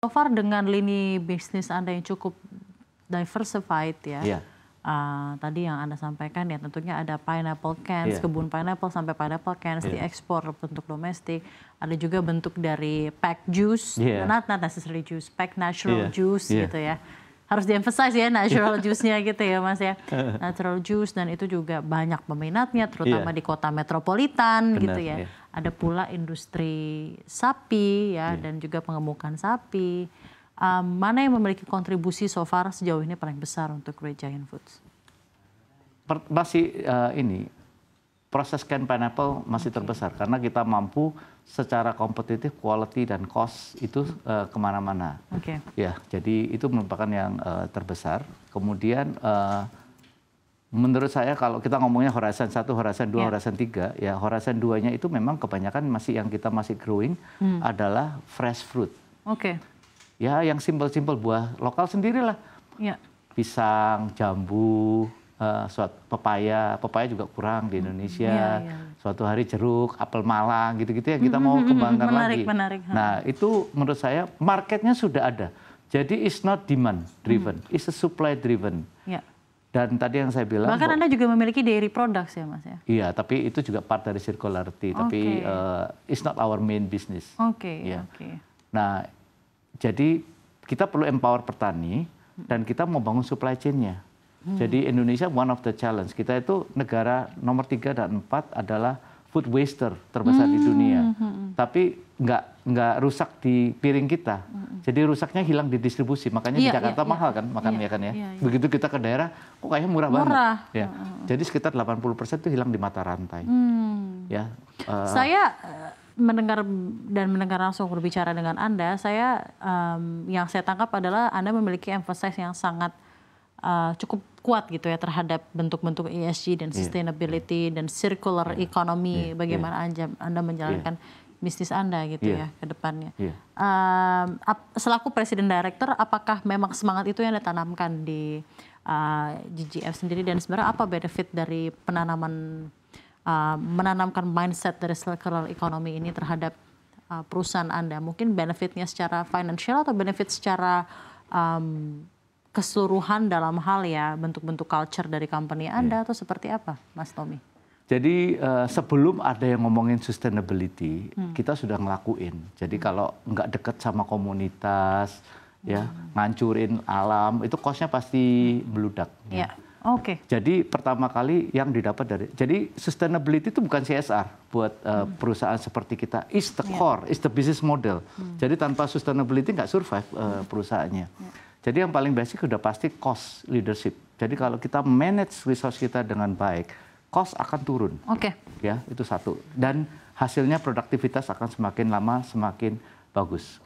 So far dengan lini bisnis Anda yang cukup diversified ya. Iya. Tadi yang Anda sampaikan ya tentunya ada pineapple cans, Iya. kebun pineapple sampai pineapple cans Iya. diekspor bentuk domestik. Ada juga bentuk dari pack juice, Iya. not necessarily juice, pack natural Iya. juice Iya. gitu ya. Harus di-emphasize ya natural juice-nya gitu ya Mas ya. Natural juice dan itu juga banyak peminatnya terutama Iya. di kota metropolitan Benar, gitu ya. iya. Ada pula industri sapi ya Iya. dan juga pengemukan sapi. Mana yang memiliki kontribusi so far sejauh ini paling besar untuk Great Giant Foods? Masih proses can pineapple masih terbesar karena kita mampu secara kompetitif quality dan cost itu kemana-mana. Oke. Ya, jadi itu merupakan yang terbesar. Kemudian menurut saya kalau kita ngomongnya Horizon 1, Horizon 2, Horizon 3, ya Horizon 2-nya itu memang kebanyakan masih yang kita masih growing adalah fresh fruit. Oke. Ya, yang simpel-simpel buah lokal sendirilah. Ya. Pisang, jambu, pepaya juga kurang di Indonesia. Suatu hari jeruk, apel Malang, gitu-gitu yang kita mau kembangkan lagi. Menarik. Nah, itu menurut saya marketnya sudah ada. Jadi it's not demand driven, it's a supply driven. Ya. Dan tadi yang saya bilang. Bahkan Anda juga memiliki dairy products ya Mas ya? Iya, tapi itu juga part dari circularity. Tapi it's not our main business. Oke. Nah, jadi kita perlu empower petani dan kita mau bangun supply chain-nya. Jadi Indonesia one of the challenge. Kita itu negara nomor 3 dan 4 adalah food waster terbesar di dunia. Tapi nggak rusak di piring kita. Jadi rusaknya hilang di distribusi. Makanya di Jakarta mahal kan makannya kan ya. Begitu kita ke daerah, kok kayaknya murah banget. Ya. Jadi sekitar 80% itu hilang di mata rantai. Ya. Saya mendengar langsung berbicara dengan Anda, yang saya tangkap adalah Anda memiliki emphasis yang sangat cukup kuat gitu ya terhadap bentuk-bentuk ESG dan sustainability dan circular economy. Bagaimana Anda menjalankan bisnis Anda gitu ya ke depannya. Selaku Presiden Director, apakah memang semangat itu yang ditanamkan di GGF sendiri dan sebenarnya apa benefit dari menanamkan mindset dari circular economy ini terhadap perusahaan Anda? Mungkin benefitnya secara financial atau benefit secara keseluruhan dalam hal ya bentuk-bentuk culture dari company Anda atau seperti apa, Mas Tommy? Jadi sebelum ada yang ngomongin sustainability, kita sudah ngelakuin. Jadi kalau nggak deket sama komunitas, ya ngancurin alam, itu cost-nya pasti meludak. Ya. Oke. Jadi pertama kali yang didapat jadi sustainability itu bukan CSR buat perusahaan seperti kita. It's the core, it's the business model. Jadi tanpa sustainability nggak survive perusahaannya. Jadi yang paling basic sudah pasti cost leadership. Jadi kalau kita manage resource kita dengan baik, cost akan turun. Oke. Ya, itu satu. Dan hasilnya produktivitas akan semakin lama semakin bagus.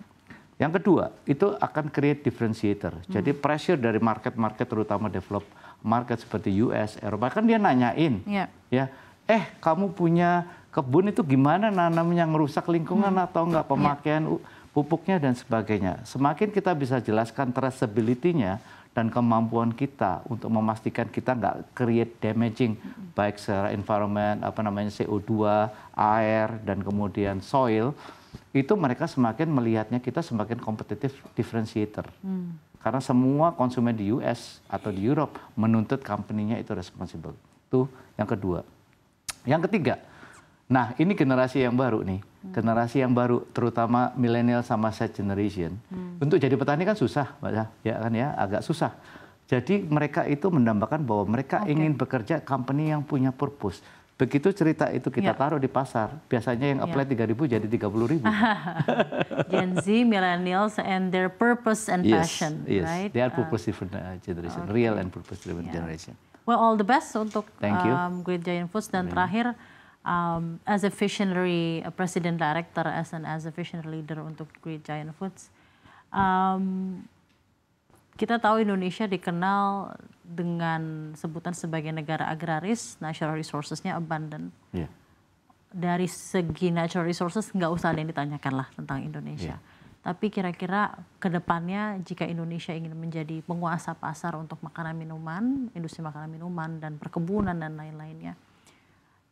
Yang kedua, itu akan create differentiator. Jadi pressure dari market-market terutama develop market seperti US, Eropa kan dia nanyain. Ya, kamu punya kebun itu gimana nanamnya, ngerusak lingkungan atau enggak, pemakaian pupuknya dan sebagainya. Semakin kita bisa jelaskan traceability-nya dan kemampuan kita untuk memastikan kita nggak create damaging baik secara environment, CO2, air dan kemudian soil, itu mereka semakin melihatnya kita semakin kompetitif differentiator. Karena semua konsumen di US atau di Europe menuntut company-nya itu responsible. Itu yang kedua. Yang ketiga, nah ini generasi yang baru nih. Generasi yang baru terutama milenial sama Z generation. Untuk jadi petani kan susah, ya kan ya, agak susah. Jadi mereka itu mendambakan bahwa mereka ingin bekerja company yang punya purpose. Begitu cerita itu kita taruh di pasar, biasanya yang apply 3.000 jadi 30.000. Gen Z, millennials, and their purpose and passion, right? They are purpose-driven generation, real and purpose-driven generation. Well, all the best untuk Great Giant Foods dan terakhir, as a visionary president director, as a visionary leader untuk Great Giant Foods, kita tahu Indonesia dikenal dengan sebutan sebagai negara agraris, natural resources-nya abundant. Dari segi natural resources nggak usah ada yang ditanyakan lah tentang Indonesia. Tapi kira-kira ke depannya jika Indonesia ingin menjadi penguasa pasar untuk makanan minuman, industri makanan minuman dan perkebunan dan lain-lainnya,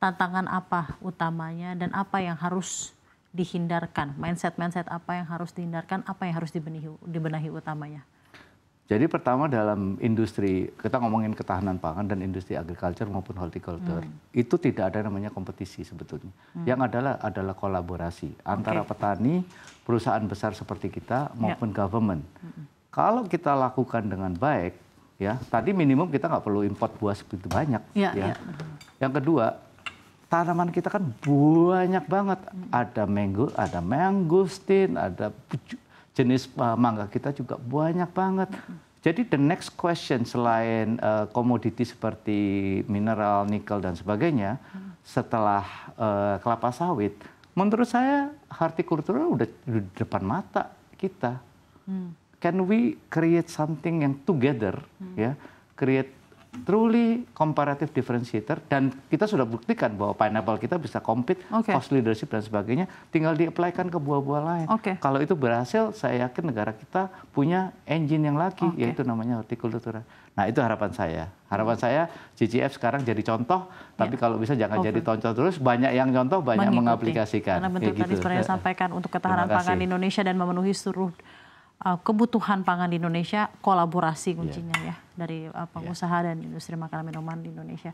tantangan apa utamanya dan apa yang harus dihindarkan? Mindset apa yang harus dihindarkan, apa yang harus dibenahi utamanya? Jadi pertama dalam industri, kita ngomongin ketahanan pangan dan industri agriculture maupun horticulture, itu tidak ada namanya kompetisi sebetulnya. Yang adalah kolaborasi antara petani, perusahaan besar seperti kita maupun government. Kalau kita lakukan dengan baik, ya tadi minimum kita nggak perlu import buah segitu banyak. Yang kedua, tanaman kita kan banyak banget. Ada mango, ada mangosteen, ada jenis mangga kita juga banyak banget. Jadi the next question selain komoditi seperti mineral, nikel dan sebagainya, setelah kelapa sawit, menurut saya horticulture udah di depan mata kita. Can we create something yang together, ya, create truly comparative differentiator, dan kita sudah buktikan bahwa pineapple kita bisa compete, cost leadership dan sebagainya, tinggal di-apply-kan ke buah-buah lain. Kalau itu berhasil, saya yakin negara kita punya engine yang lagi, yaitu namanya horticultura. Nah itu harapan saya. Harapan saya GGF sekarang jadi contoh, tapi kalau bisa jangan jadi contoh terus, banyak yang contoh, banyak mengaplikasikan. Karena bentuk tadi seperti yang sampaikan untuk ketahanan pangan di Indonesia dan memenuhi seluruh kebutuhan pangan di Indonesia, kolaborasi kuncinya ya dari pengusaha dan industri makanan minuman di Indonesia.